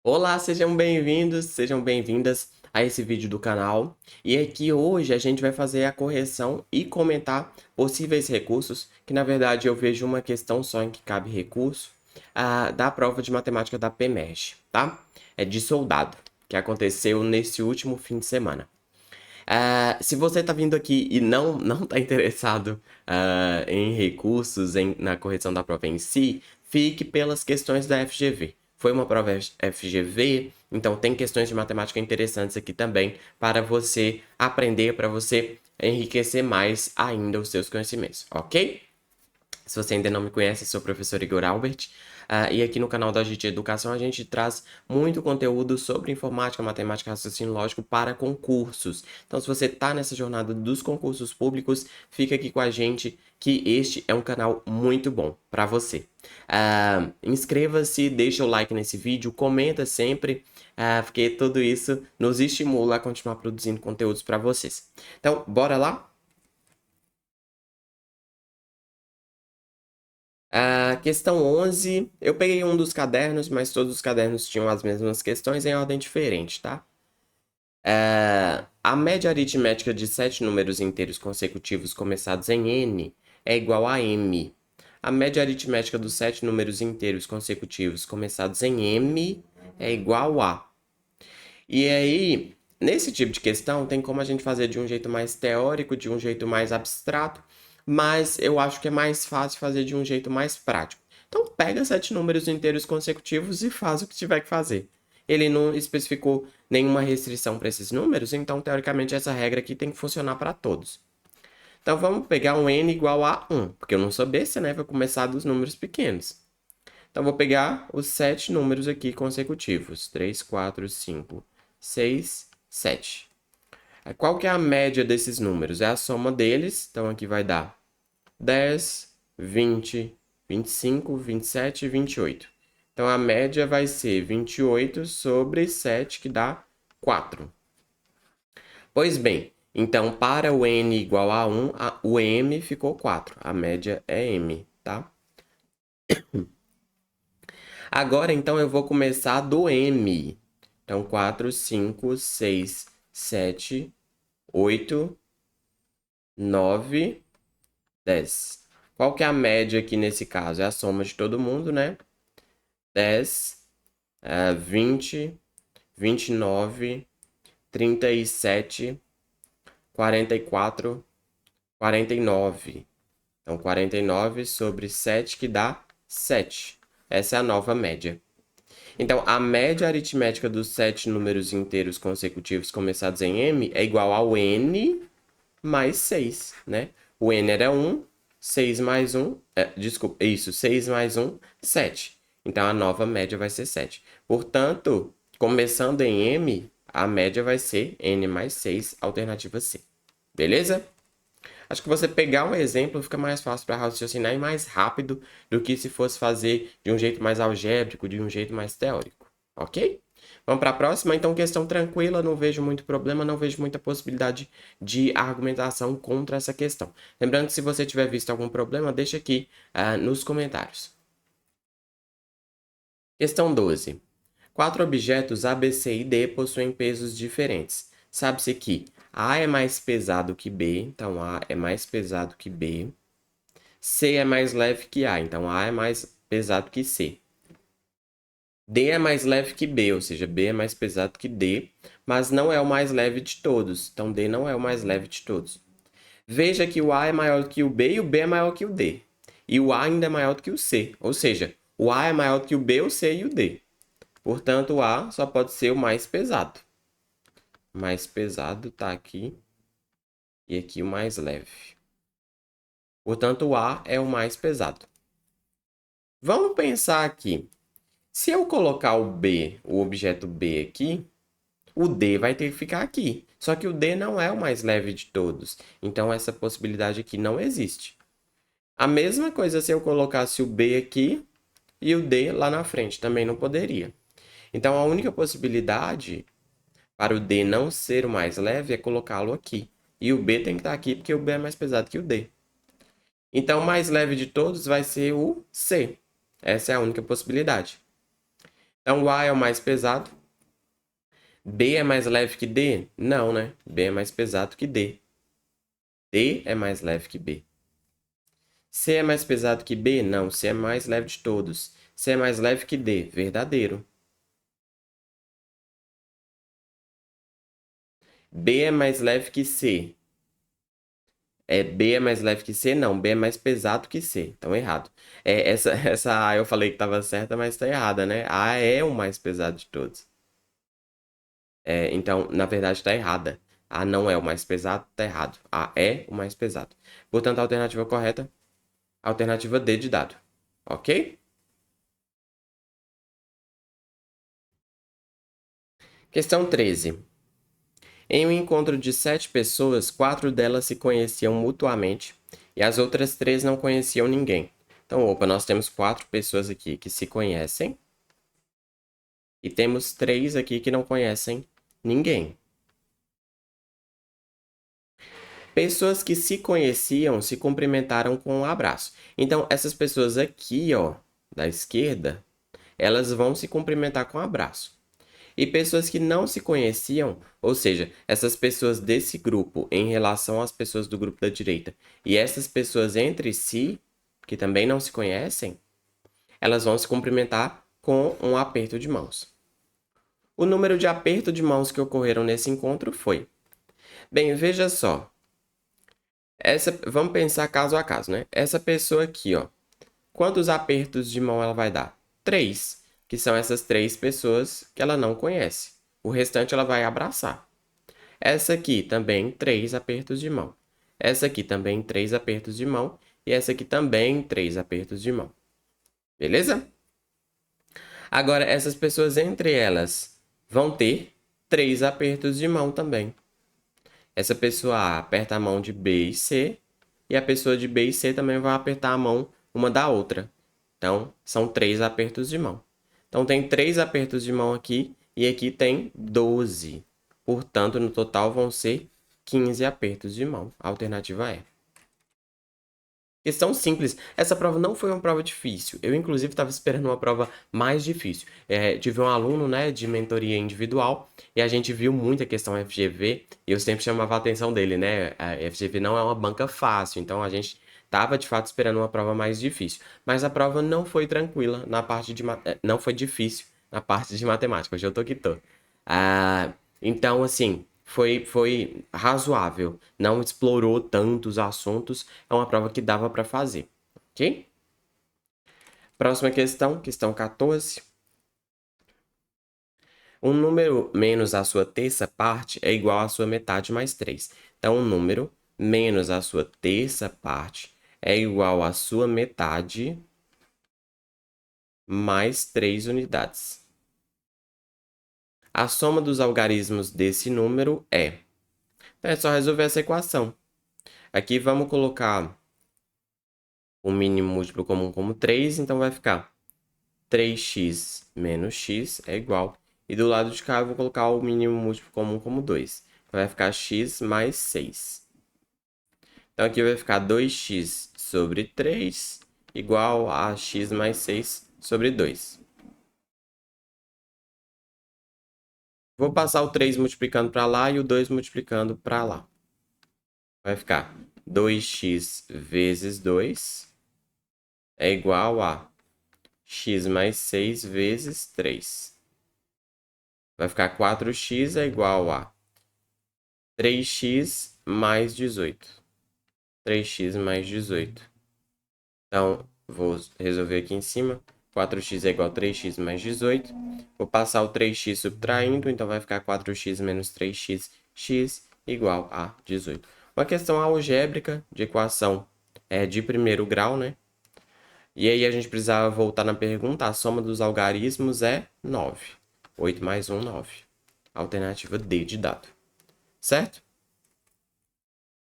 Olá, sejam bem-vindos, sejam bem-vindas a esse vídeo do canal. E aqui hoje a gente vai fazer a correção e comentar possíveis recursos, que na verdade eu vejo uma questão só em que cabe recurso, da prova de matemática da PEMERG, tá? É de soldado, que aconteceu nesse último fim de semana. Se você está vindo aqui e não está interessado em recursos na correção da prova em si, fique pelas questões da FGV. Foi uma prova FGV, então tem questões de matemática interessantes aqui também para você aprender, para você enriquecer mais ainda os seus conhecimentos, ok? Se você ainda não me conhece, sou o professor Igor Albert. E aqui no canal da GT Educação a gente traz muito conteúdo sobre informática, matemática e raciocínio lógico para concursos. Então, se você está nessa jornada dos concursos públicos, fica aqui com a gente que este é um canal muito bom para você. Inscreva-se, deixa o like nesse vídeo, comenta sempre, porque tudo isso nos estimula a continuar produzindo conteúdos para vocês. Então, bora lá? Questão 11, eu peguei um dos cadernos, mas todos os cadernos tinham as mesmas questões em ordem diferente, tá? A média aritmética de 7 números inteiros consecutivos começados em n é igual a m. A média aritmética dos 7 números inteiros consecutivos começados em m é igual a. E aí, nesse tipo de questão, tem como a gente fazer de um jeito mais teórico, de um jeito mais abstrato, mas eu acho que é mais fácil fazer de um jeito mais prático. Então, pega 7 números inteiros consecutivos e faz o que tiver que fazer. Ele não especificou nenhuma restrição para esses números, então, teoricamente, essa regra aqui tem que funcionar para todos. Então, vamos pegar um n igual a 1, porque eu não sou besta, né? Vou começar dos números pequenos. Então, vou pegar os 7 números aqui consecutivos. 3, 4, 5, 6, 7. Qual que é a média desses números? É a soma deles. Então, aqui vai dar 10, 20, 25, 27 e 28. Então, a média vai ser 28 sobre 7, que dá 4. Pois bem, então, para o n igual a 1, o m ficou 4. A média é m, tá? Agora, então, eu vou começar do m. Então, 4, 5, 6, 7, 8, 9, 10. Qual que é a média aqui nesse caso? É a soma de todo mundo, né? 10, 20, 29, 37, 44, 49. Então, 49 sobre 7, que dá 7. Essa é a nova média. Então, a média aritmética dos 7 números inteiros consecutivos começados em m é igual ao n mais 6, né? O n era 1, 6 mais 1, desculpa, isso, 6 mais 1, 7. Então, a nova média vai ser 7. Portanto, começando em m, a média vai ser n mais 6, alternativa C. Beleza? Acho que você pegar um exemplo fica mais fácil para raciocinar e mais rápido do que se fosse fazer de um jeito mais algébrico, de um jeito mais teórico. Ok? Vamos para a próxima? Então, questão tranquila, não vejo muito problema, não vejo muita possibilidade de argumentação contra essa questão. Lembrando que se você tiver visto algum problema, deixa aqui nos comentários. Questão 12. 4 objetos A, B, C e D possuem pesos diferentes. Sabe-se que A é mais pesado que B, então A é mais pesado que B. C é mais leve que A, então A é mais pesado que C. D é mais leve que B, ou seja, B é mais pesado que D, mas não é o mais leve de todos, então D não é o mais leve de todos. Veja que o A é maior que o B e o B é maior que o D. E o A ainda é maior do que o C, ou seja, o A é maior que o B, o C e o D. Portanto, o A só pode ser o mais pesado. O mais pesado está aqui e aqui o mais leve. Portanto, o A é o mais pesado. Vamos pensar aqui. Se eu colocar o B, o objeto B aqui, o D vai ter que ficar aqui. Só que o D não é o mais leve de todos. Então, essa possibilidade aqui não existe. A mesma coisa se eu colocasse o B aqui e o D lá na frente. Também não poderia. Então, a única possibilidade para o D não ser o mais leve é colocá-lo aqui. E o B tem que estar aqui porque o B é mais pesado que o D. Então, o mais leve de todos vai ser o C. Essa é a única possibilidade. Então, A é o mais pesado. B é mais leve que D? Não, né? B é mais pesado que D. D é mais leve que B. C é mais pesado que B? Não, C é mais leve de todos. C é mais leve que D? Verdadeiro. B é mais leve que C? B é mais leve que C? Não, B é mais pesado que C. Então, errado. Essa A eu falei que estava certa, mas está errada, né? A é o mais pesado de todos. Então, na verdade, está errada. A não é o mais pesado, está errado. A é o mais pesado. Portanto, a alternativa correta, alternativa D de dado. Ok? Questão 13. Em um encontro de 7 pessoas, 4 delas se conheciam mutuamente e as outras 3 não conheciam ninguém. Então, nós temos 4 pessoas aqui que se conhecem e temos 3 aqui que não conhecem ninguém. Pessoas que se conheciam se cumprimentaram com um abraço. Então, essas pessoas aqui, ó, da esquerda, elas vão se cumprimentar com um abraço. E pessoas que não se conheciam, ou seja, essas pessoas desse grupo em relação às pessoas do grupo da direita, e essas pessoas entre si, que também não se conhecem, elas vão se cumprimentar com um aperto de mãos. O número de apertos de mãos que ocorreram nesse encontro foi. Bem, veja só. Vamos pensar caso a caso, né? Essa pessoa aqui, ó. Quantos apertos de mão ela vai dar? 3, que são essas 3 pessoas que ela não conhece. O restante ela vai abraçar. Essa aqui também 3 apertos de mão. Essa aqui também 3 apertos de mão. E essa aqui também 3 apertos de mão. Beleza? Agora, essas pessoas entre elas vão ter 3 apertos de mão também. Essa pessoa A aperta a mão de B e C. E a pessoa de B e C também vai apertar a mão uma da outra. Então, são 3 apertos de mão. Então, tem 3 apertos de mão aqui e aqui tem 12. Portanto, no total vão ser 15 apertos de mão. A alternativa é. Questão simples. Essa prova não foi uma prova difícil. Eu, inclusive, estava esperando uma prova mais difícil. Tive um aluno, né, de mentoria individual e a gente viu muita questão FGV e eu sempre chamava a atenção dele, né? A FGV não é uma banca fácil, então a gente estava, de fato, esperando uma prova mais difícil. Mas a prova não foi tranquila na parte de... Não foi difícil na parte de matemática. Hoje eu tô que tô. Então, assim, foi razoável. Não explorou tantos assuntos. É uma prova que dava para fazer, ok? Próxima questão, questão 14. Um número menos a sua terça parte é igual à sua metade mais 3. Então, um número menos a sua terça parte é igual à sua metade mais 3 unidades. A soma dos algarismos desse número é... Então, é só resolver essa equação. Aqui vamos colocar o mínimo múltiplo comum como 3, então vai ficar 3x menos x é igual. E do lado de cá eu vou colocar o mínimo múltiplo comum como 2. Então vai ficar x mais 6. Então aqui vai ficar 2x sobre 3 igual a x mais 6 sobre 2. Vou passar o 3 multiplicando para lá e o 2 multiplicando para lá. Vai ficar 2x vezes 2 é igual a x mais 6 vezes 3. Vai ficar 4x é igual a 3x mais 18. 3x mais 18. Então, vou resolver aqui em cima. 4x é igual a 3x mais 18. Vou passar o 3x subtraindo, então vai ficar 4x menos 3x, x igual a 18. Uma questão algébrica de equação de primeiro grau, né? E aí a gente precisava voltar na pergunta. A soma dos algarismos é 9. 8 mais 1, 9. Alternativa D de dado. Certo?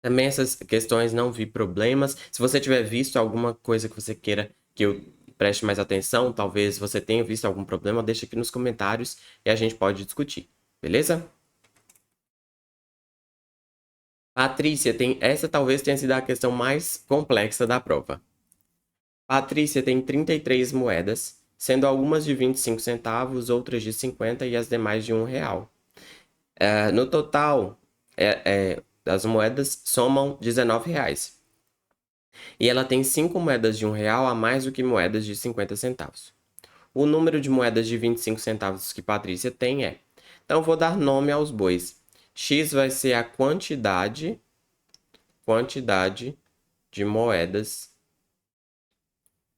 Também essas questões não vi problemas. Se você tiver visto alguma coisa que você queira que eu preste mais atenção, talvez você tenha visto algum problema, deixa aqui nos comentários e a gente pode discutir. Beleza? Patrícia, essa talvez tenha sido a questão mais complexa da prova. Patrícia tem 33 moedas sendo algumas de 25 centavos, outras de 50 e as demais de R$ 1. No total, as moedas somam R$ 19. E ela tem 5 moedas de R$ 1 a mais do que moedas de 50 centavos. O número de moedas de 25 centavos que Patrícia tem é... Então, vou dar nome aos bois. X vai ser a quantidade de moedas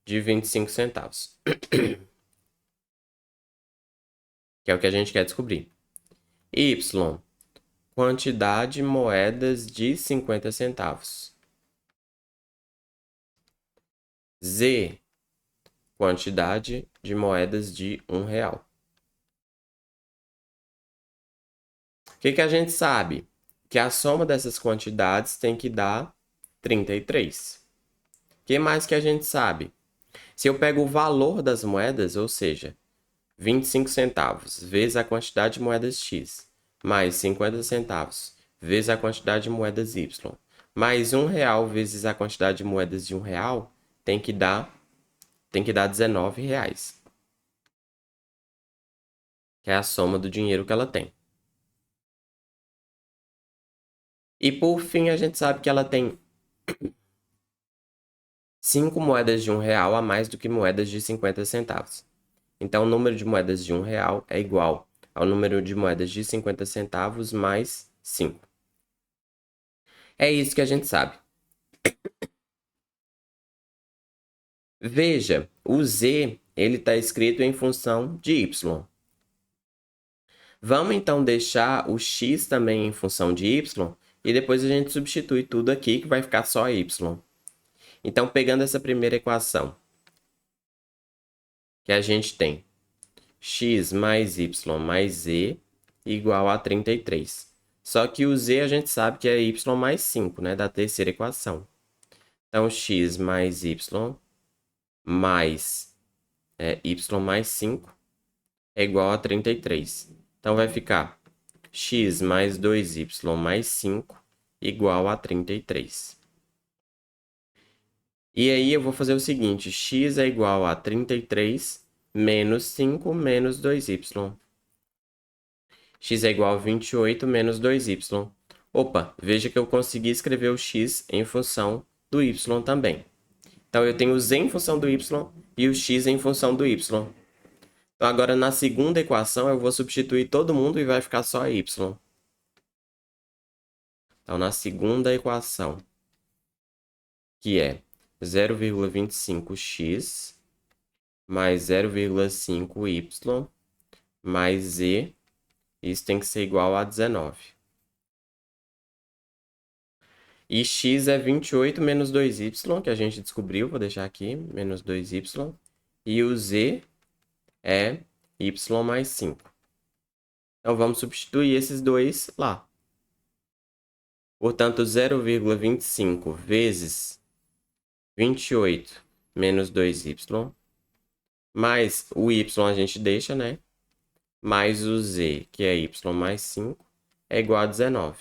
de 25 centavos. Que é o que a gente quer descobrir. Y, quantidade de moedas de 50 centavos. Z, quantidade de moedas de R$ 1. O que a gente sabe? Que a soma dessas quantidades tem que dar 33. O que mais que a gente sabe? Se eu pego o valor das moedas, ou seja, 25 centavos vezes a quantidade de moedas X, mais 50 centavos vezes a quantidade de moedas Y, mais R$ 1 vezes a quantidade de moedas de R$ 1, tem que dar R$ 19. Que é a soma do dinheiro que ela tem. E por fim, a gente sabe que ela tem 5 moedas de R$ 1 a mais do que moedas de 50 centavos. Então, o número de moedas de R$ 1 é igual ao número de moedas de 50 centavos mais 5. É isso que a gente sabe. Veja, o Z ele está escrito em função de Y. Vamos então deixar o X também em função de Y e depois a gente substitui tudo aqui que vai ficar só Y. Então, pegando essa primeira equação, que a gente tem x mais y mais z igual a 33. Só que o z a gente sabe que é y mais 5, né? Da terceira equação. Então, x mais y mais y mais 5 é igual a 33. Então, vai ficar x mais 2y mais 5 igual a 33. E aí, eu vou fazer o seguinte. X é igual a 33 menos 5 menos 2y. X é igual a 28 menos 2y. Opa, veja que eu consegui escrever o x em função do y também. Então, eu tenho o z em função do y e o x em função do y. Então, agora na segunda equação, eu vou substituir todo mundo e vai ficar só y. Então, na segunda equação, que é 0,25x mais 0,5y mais z, isso tem que ser igual a 19. E x é 28 menos 2y, que a gente descobriu, vou deixar aqui, menos 2y. E o z é y mais 5. Então, vamos substituir esses dois lá. Portanto, 0,25 vezes 28 menos 2y, mais o y a gente deixa, né? Mais o z, que é y mais 5, é igual a 19.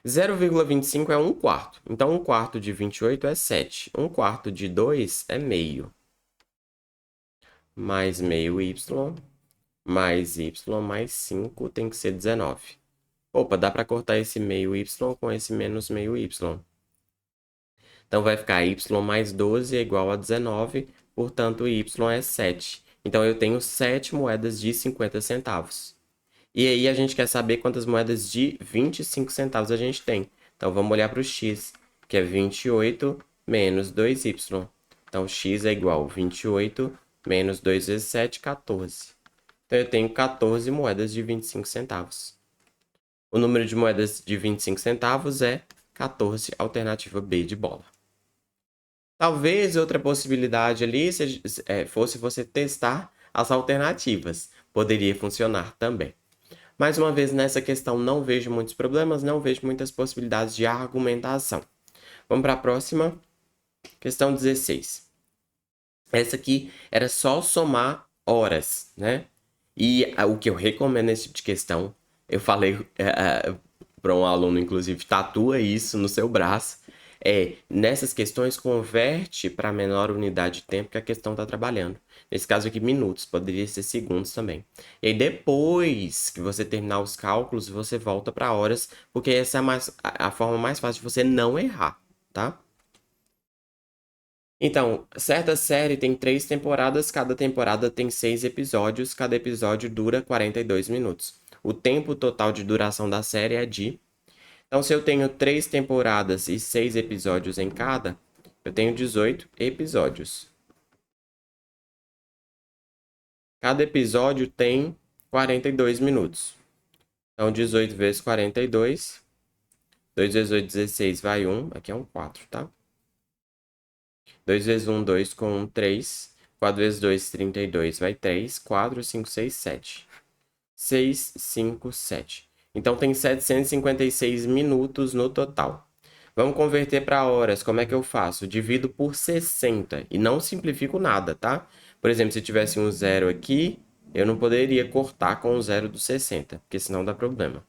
0,25 é 1/4. Então, 1/4 de 28 é 7. 1/4 de 2 é meio. Mais meio y, mais y mais 5 tem que ser 19. Opa, dá para cortar esse meio y com esse menos meio y. Então, vai ficar y mais 12 é igual a 19, portanto, y é 7. Então, eu tenho 7 moedas de 50 centavos. E aí, a gente quer saber quantas moedas de 25 centavos a gente tem. Então, vamos olhar para o x, que é 28 menos 2y. Então, x é igual a 28 menos 2 vezes 7, 14. Então, eu tenho 14 moedas de 25 centavos. O número de moedas de 25 centavos é 14, alternativa B de bola. Talvez outra possibilidade ali fosse você testar as alternativas. Poderia funcionar também. Mais uma vez, nessa questão, não vejo muitos problemas, não vejo muitas possibilidades de argumentação. Vamos para a próxima. Questão 16. Essa aqui era só somar horas, né? E o que eu recomendo nesse tipo de questão, eu falei para um aluno, inclusive, tatua isso no seu braço, Nessas questões, converte para a menor unidade de tempo que a questão está trabalhando. Nesse caso aqui, minutos, poderia ser segundos também. E aí, depois que você terminar os cálculos, você volta para horas, porque essa é a forma mais fácil de você não errar, tá? Então, certa série tem 3 temporadas, cada temporada tem 6 episódios, cada episódio dura 42 minutos. O tempo total de duração da série é de... Então, se eu tenho 3 temporadas e 6 episódios em cada, eu tenho 18 episódios. Cada episódio tem 42 minutos. Então, 18 vezes 42. 2 vezes 8, 16, vai 1. Aqui é um 4, tá? 2 vezes 1, 2 com 1, 3. 4 vezes 2, 32, vai 3. 4, 5, 6, 7. 6, 5, 7. Então, tem 756 minutos no total. Vamos converter para horas. Como é que eu faço? Divido por 60 e não simplifico nada, tá? Por exemplo, se tivesse um zero aqui, eu não poderia cortar com o zero do 60, porque senão dá problema.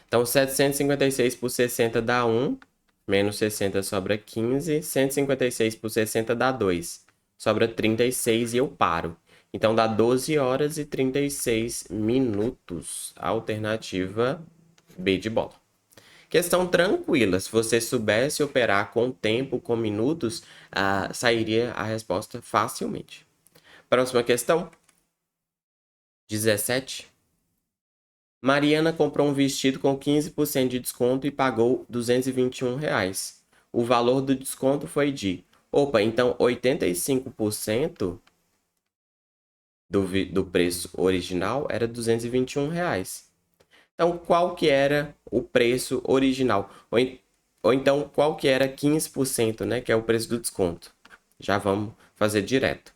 Então, 756 por 60 dá 1, menos 60 sobra 15, 156 por 60 dá 2, sobra 36 e eu paro. Então, dá 12 horas e 36 minutos. Alternativa B de bola. Questão tranquila. Se você soubesse operar com tempo, com minutos, sairia a resposta facilmente. Próxima questão. 17. Mariana comprou um vestido com 15% de desconto e pagou R$ 221. O valor do desconto foi de... Opa, então 85% do preço original era R$ 221. Então, qual que era o preço original? Ou então, qual que era 15%, né? Que é o preço do desconto. Já vamos fazer direto.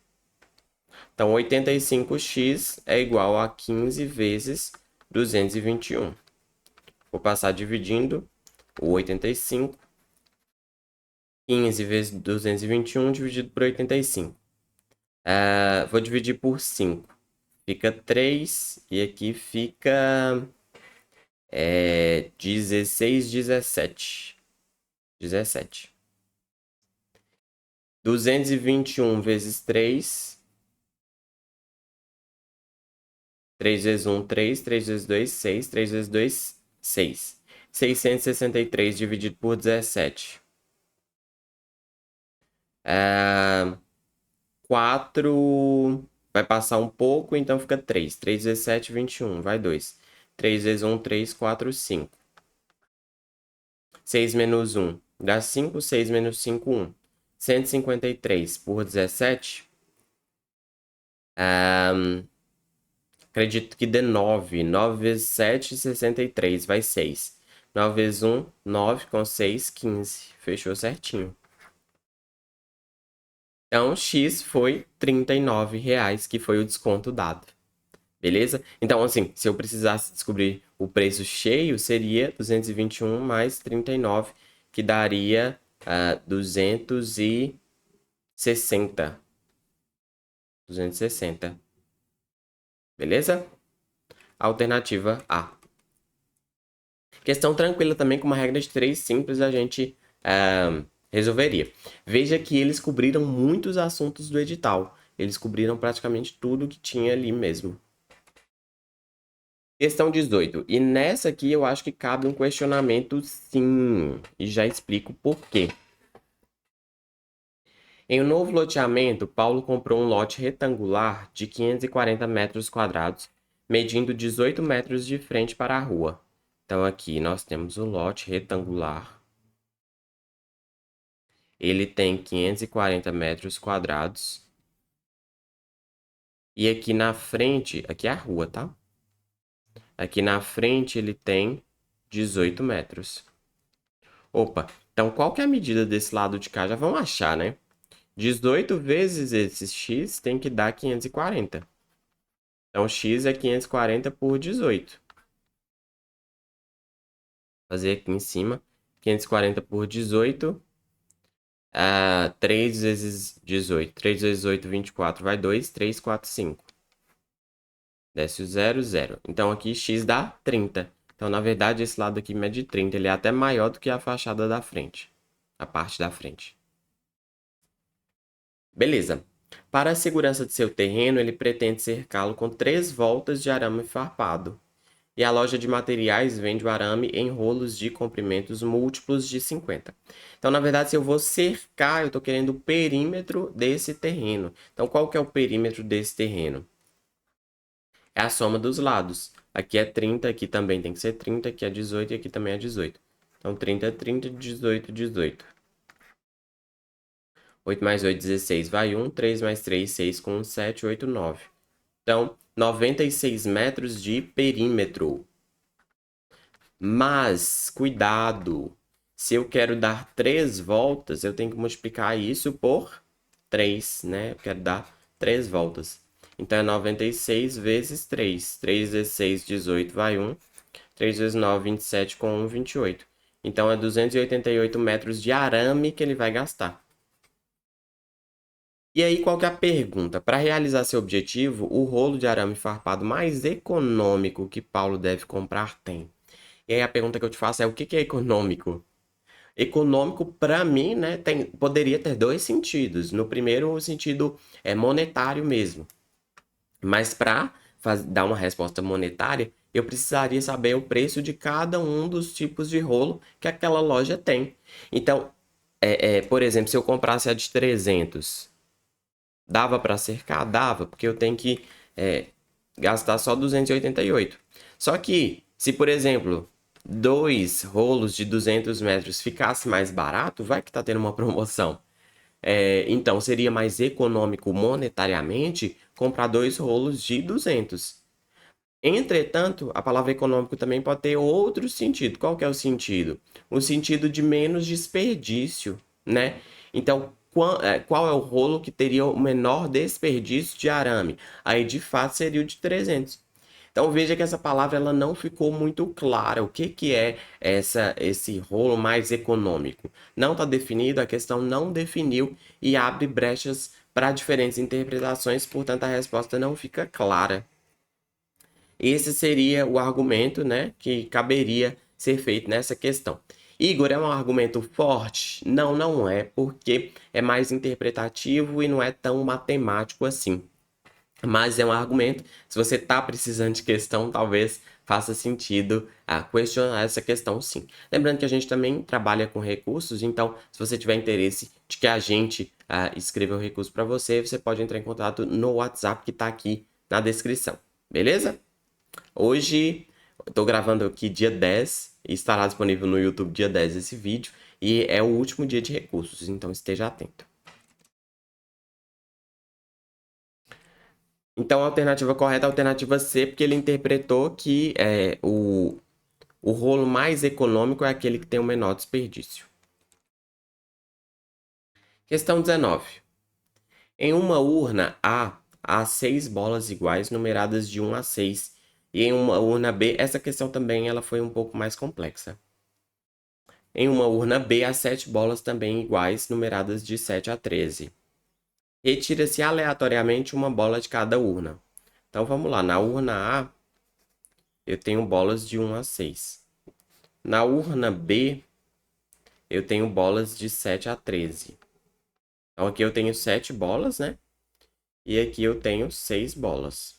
Então, 85x é igual a 15 vezes 221. Vou passar dividindo o 85. 15 vezes 221 dividido por 85. Vou dividir por 5. Fica 3 e aqui fica 16, 17. 17. 221 vezes 3. 3 vezes 1, 3. 3 vezes 2, 6. 3 vezes 2, 6. 663 dividido por 17. 4 vai passar um pouco, então fica 3. 3 vezes 7, 21. Vai 2. 3 vezes 1, 3. 4, 5. 6 menos 1 dá 5. 6 menos 5, 1. 153 por 17. Acredito que dê 9. 9 vezes 7, 63. Vai 6. 9 vezes 1, 9. Com 6, 15. Fechou certinho. Então, X foi R$ 39, que foi o desconto dado. Beleza? Então, assim, se eu precisasse descobrir o preço cheio, seria 221 mais 39, que daria 260. 260. Beleza? Alternativa A. Questão tranquila também, com uma regra de 3 simples, a gente resolveria. Veja que eles cobriram muitos assuntos do edital. Eles cobriram praticamente tudo que tinha ali mesmo. Questão 18. E nessa aqui eu acho que cabe um questionamento sim. E já explico por quê. Em um novo loteamento, Paulo comprou um lote retangular de 540 metros quadrados, medindo 18 metros de frente para a rua. Então aqui nós temos o lote retangular. Ele tem 540 metros quadrados. E aqui na frente, aqui é a rua, tá? Aqui na frente ele tem 18 metros. Opa, então qual que é a medida desse lado de cá? Já vamos achar, né? 18 vezes esse x tem que dar 540. Então, x é 540 por 18. Vou fazer aqui em cima. 540 por 18. 3 vezes 18. 3 vezes 8, 24. Vai 2. 3, 4, 5. Desce o 0, 0. Então, aqui x dá 30. Então, na verdade, esse lado aqui mede 30. Ele é até maior do que a fachada da frente. A parte da frente. Beleza. Para a segurança de seu terreno, ele pretende cercá-lo com 3 voltas de arame farpado. E a loja de materiais vende o arame em rolos de comprimentos múltiplos de 50. Então, na verdade, se eu vou cercar, eu estou querendo o perímetro desse terreno. Então, qual que é o perímetro desse terreno? É a soma dos lados. Aqui é 30, aqui também tem que ser 30, aqui é 18 e aqui também é 18. Então, 30 é 30, 18, 18. 8 mais 8, 16. Vai 1, 3 mais 3, 6 com 1, 7, 8, 9. Então, 96 metros de perímetro. Mas, cuidado, se eu quero dar 3 voltas, eu tenho que multiplicar isso por 3, né? Eu quero dar 3 voltas. Então, é 96 vezes 3. 3 vezes 6, 18, vai 1. 3 vezes 9, 27, com 1, 28. Então, é 288 metros de arame que ele vai gastar. E aí, qual que é a pergunta? Para realizar seu objetivo, o rolo de arame farpado mais econômico que Paulo deve comprar tem. E aí, a pergunta que eu te faço é: o que é econômico? Econômico, para mim, né, poderia ter dois sentidos. No primeiro, o sentido é monetário mesmo. Mas para dar uma resposta monetária, eu precisaria saber o preço de cada um dos tipos de rolo que aquela loja tem. Então, por exemplo, se eu comprasse a de 300, dava para cercar? Dava, porque eu tenho que gastar só 288. Só que, se por exemplo, 2 rolos de 200 metros ficasse mais barato, vai que tá tendo uma promoção. Então, seria mais econômico monetariamente comprar 2 rolos de 200. Entretanto, a palavra econômico também pode ter outro sentido. Qual que é o sentido? O sentido de menos desperdício, né? Então, qual é o rolo que teria o menor desperdício de arame? Aí, de fato, seria o de 300. Então, veja que essa palavra ela não ficou muito clara. O que é esse rolo mais econômico? Não está definido, a questão não definiu e abre brechas para diferentes interpretações, portanto, a resposta não fica clara. Esse seria o argumento, né, que caberia ser feito nessa questão. Igor, é um argumento forte? Não, não é, porque é mais interpretativo e não é tão matemático assim. Mas é um argumento. Se você está precisando de questão, talvez faça sentido questionar essa questão, sim. Lembrando que a gente também trabalha com recursos, então, se você tiver interesse de que a gente escreva o recurso para você, você pode entrar em contato no WhatsApp que está aqui na descrição. Beleza? Hoje, estou gravando aqui dia 10 e estará disponível no YouTube dia 10 esse vídeo. E é o último dia de recursos, então esteja atento. Então, a alternativa correta é a alternativa C, porque ele interpretou que o rolo mais econômico é aquele que tem o menor desperdício. Questão 19. Em uma urna A, há 6 bolas iguais numeradas de 1 a 6. E em uma urna B, essa questão também ela foi um pouco mais complexa. Em uma urna B, há 7 bolas também iguais numeradas de 7 a 13. Retira-se aleatoriamente uma bola de cada urna. Então, vamos lá. Na urna A, eu tenho bolas de 1 a 6. Na urna B, eu tenho bolas de 7 a 13. Então, aqui eu tenho 7 bolas, né? E aqui eu tenho 6 bolas.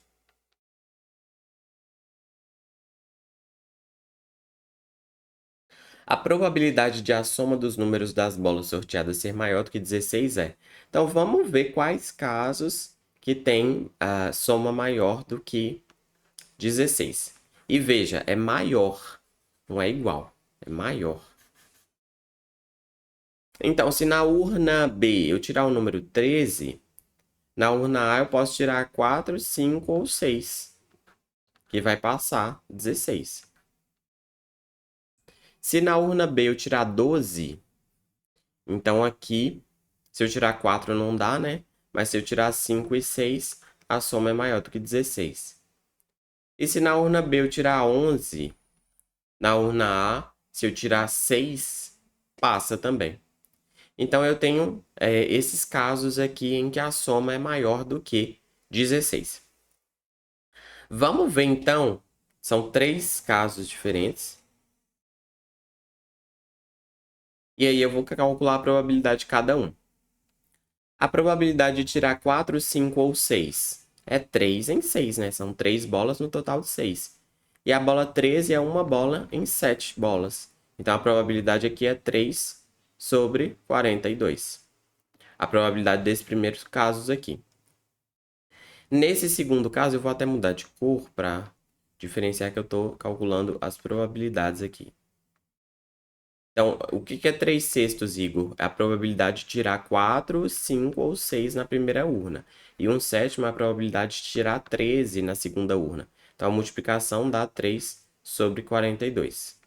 A probabilidade de a soma dos números das bolas sorteadas ser maior do que 16 é. Então, vamos ver quais casos que tem a soma maior do que 16. E veja, é maior, não é igual, é maior. Então, se na urna B eu tirar o número 13, na urna A eu posso tirar 4, 5 ou 6, que vai passar 16. Se na urna B eu tirar 12, então aqui, se eu tirar 4 não dá, né? Mas se eu tirar 5 e 6, a soma é maior do que 16. E se na urna B eu tirar 11, na urna A, se eu tirar 6, passa também. Então, eu tenho esses casos aqui em que a soma é maior do que 16. Vamos ver, então, São 3 casos diferentes. E aí eu vou calcular a probabilidade de cada um. A probabilidade de tirar 4, 5 ou 6 é 3 em 6, né? São 3 bolas no total de 6. E a bola 13 é uma bola em 7 bolas. Então, a probabilidade aqui é 3 sobre 42. A probabilidade desses primeiros casos aqui. Nesse segundo caso, eu vou até mudar de cor para diferenciar que eu estou calculando as probabilidades aqui. Então, o que é 3 sextos, Igor? É a probabilidade de tirar 4, 5 ou 6 na primeira urna. E 1/7 é a probabilidade de tirar 13 na segunda urna. Então, a multiplicação dá 3 sobre 42.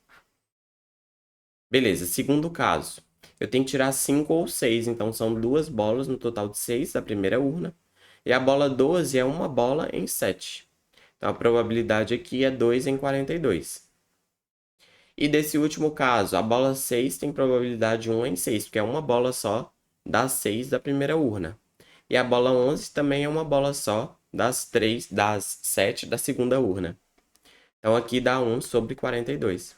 Beleza, segundo caso. Eu tenho que tirar 5 ou 6, então são 2 bolas no total de 6 da primeira urna. E a bola 12 é uma bola em 7. Então, a probabilidade aqui é 2 em 42. E desse último caso, a bola 6 tem probabilidade 1 em 6, porque é uma bola só das 6 da primeira urna. E a bola 11 também é uma bola só das 7 da segunda urna. Então, aqui dá 1 sobre 42.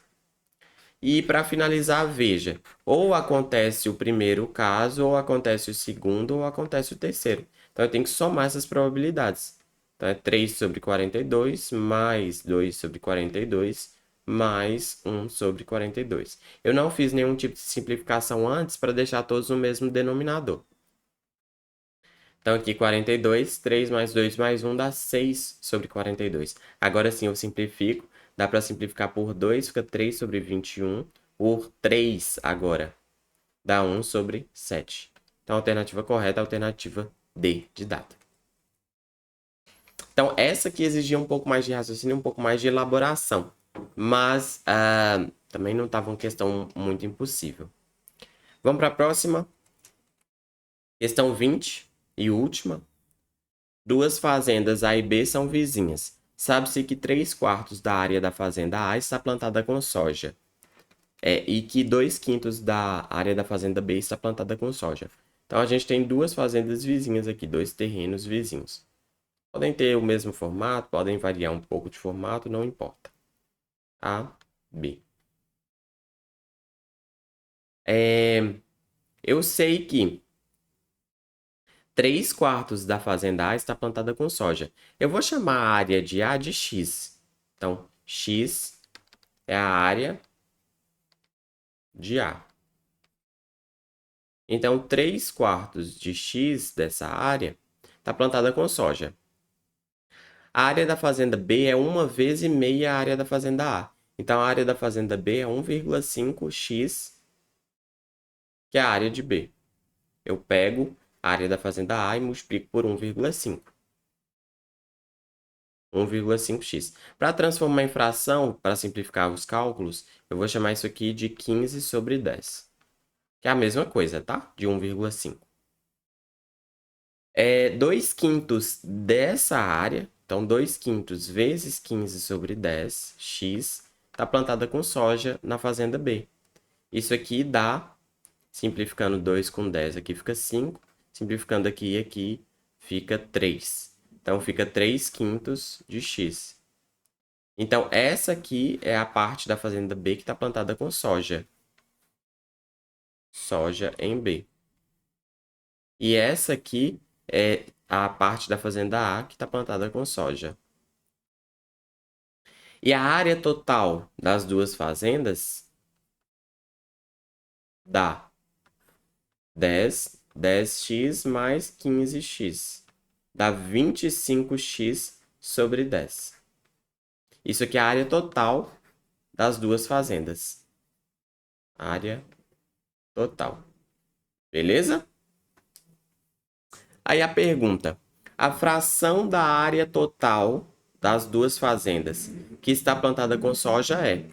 E para finalizar, veja, ou acontece o primeiro caso, ou acontece o segundo, ou acontece o terceiro. Então, eu tenho que somar essas probabilidades. Então, é 3 sobre 42, mais 2 sobre 42, mais 1 sobre 42. Eu não fiz nenhum tipo de simplificação antes para deixar todos no mesmo denominador. Então, aqui 42, 3 mais 2 mais 1 dá 6 sobre 42. Agora sim, eu simplifico. Dá para simplificar por 2, fica 3 sobre 21. Por 3 agora, dá 1 sobre 7. Então, a alternativa correta é a alternativa D, de data. Então, essa aqui exigia um pouco mais de raciocínio, um pouco mais de elaboração. Mas também não estava uma questão muito impossível. Vamos para a próxima. Questão 20 e última. Duas fazendas A e B são vizinhas. Sabe-se que 3/4 da área da fazenda A está plantada com soja. E que 2/5 da área da fazenda B está plantada com soja. Então, a gente tem duas fazendas vizinhas aqui, dois terrenos vizinhos. Podem ter o mesmo formato, podem variar um pouco de formato, não importa. A, B. Eu sei que 3/4 da fazenda A está plantada com soja. Eu vou chamar a área de A de X. Então, X é a área de A. Então, 3/4 de X dessa área está plantada com soja. A área da fazenda B é 1 vezes e meia a área da fazenda A. Então, a área da fazenda B é 1,5x, que é a área de B. Eu pego a área da fazenda A e multiplico por 1,5. 1,5x. Para transformar em fração, para simplificar os cálculos, eu vou chamar isso aqui de 15 sobre 10. Que é a mesma coisa, tá? De 1,5. 2/5 dessa área, então 2/5 vezes 15 sobre 10, x, está plantada com soja na fazenda B. Isso aqui dá, simplificando 2 com 10, aqui fica 5, simplificando aqui e aqui fica 3. Então, fica 3/5 de x. Então, essa aqui é a parte da fazenda B que está plantada com soja. Soja em B. E essa aqui é a parte da fazenda A que está plantada com soja. E a área total das duas fazendas dá 10x mais 15x. Dá 25x sobre 10. Isso aqui é a área total das duas fazendas. Área total. Beleza? Aí a pergunta: a fração da área total das duas fazendas que está plantada com soja é?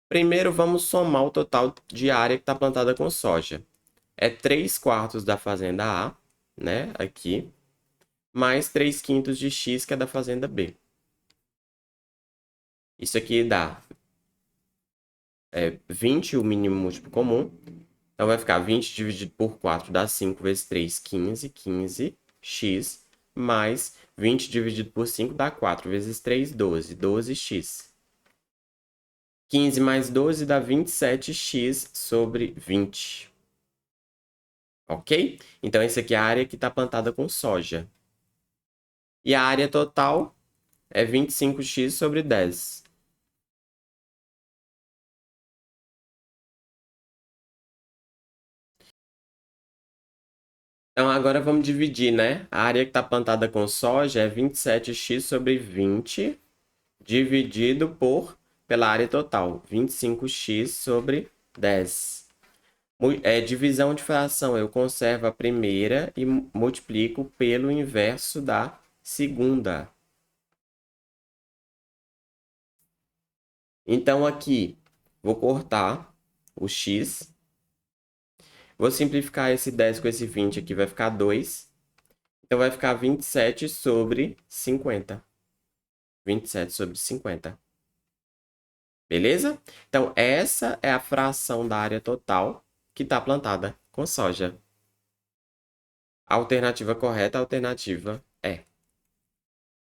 Primeiro, vamos somar o total de área que está plantada com soja. É 3/4 da fazenda A, né? Aqui, mais 3/5 de x, que é da fazenda B. Isso aqui dá 20, o mínimo múltiplo comum. Então, vai ficar 20 dividido por 4 dá 5 vezes 3, 15. 15x mais 20 dividido por 5 dá 4 vezes 3, 12. 12x. 15 mais 12 dá 27x sobre 20. Ok? Então, essa aqui é a área que está plantada com soja. E a área total é 25x sobre 10. Então, agora vamos dividir, né? A área que está plantada com soja é 27x sobre 20, dividido pela área total, 25x sobre 10. Divisão de fração, eu conservo a primeira e multiplico pelo inverso da segunda. Então, aqui, vou cortar o x. Vou simplificar esse 10 com esse 20 aqui, vai ficar 2. Então, vai ficar 27 sobre 50. 27 sobre 50. Beleza? Então, essa é a fração da área total que está plantada com soja. A alternativa correta, a alternativa é.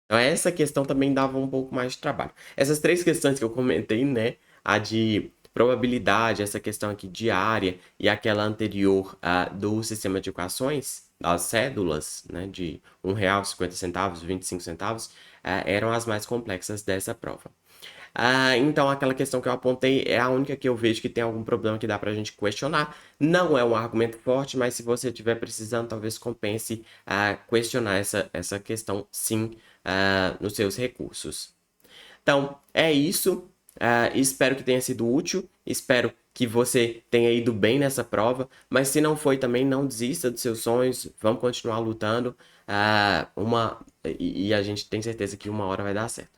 Então, essa questão também dava um pouco mais de trabalho. Essas três questões que eu comentei, né? A de probabilidade, essa questão aqui de área e aquela anterior do sistema de equações, das cédulas, né? De R$1, 50 centavos, 25 centavos, eram as mais complexas dessa prova. Então, aquela questão que eu apontei é a única que eu vejo que tem algum problema que dá pra gente questionar. Não é um argumento forte, mas se você estiver precisando, talvez compense questionar essa questão, sim, nos seus recursos. Então, é isso. Espero que tenha sido útil. Espero que você tenha ido bem nessa prova. Mas se não foi também, não desista dos seus sonhos. Vamos continuar lutando. E a gente tem certeza que uma hora vai dar certo.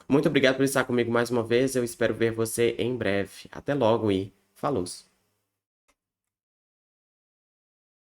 Muito obrigado por estar comigo mais uma vez. Eu espero ver você em breve. Até logo e falou!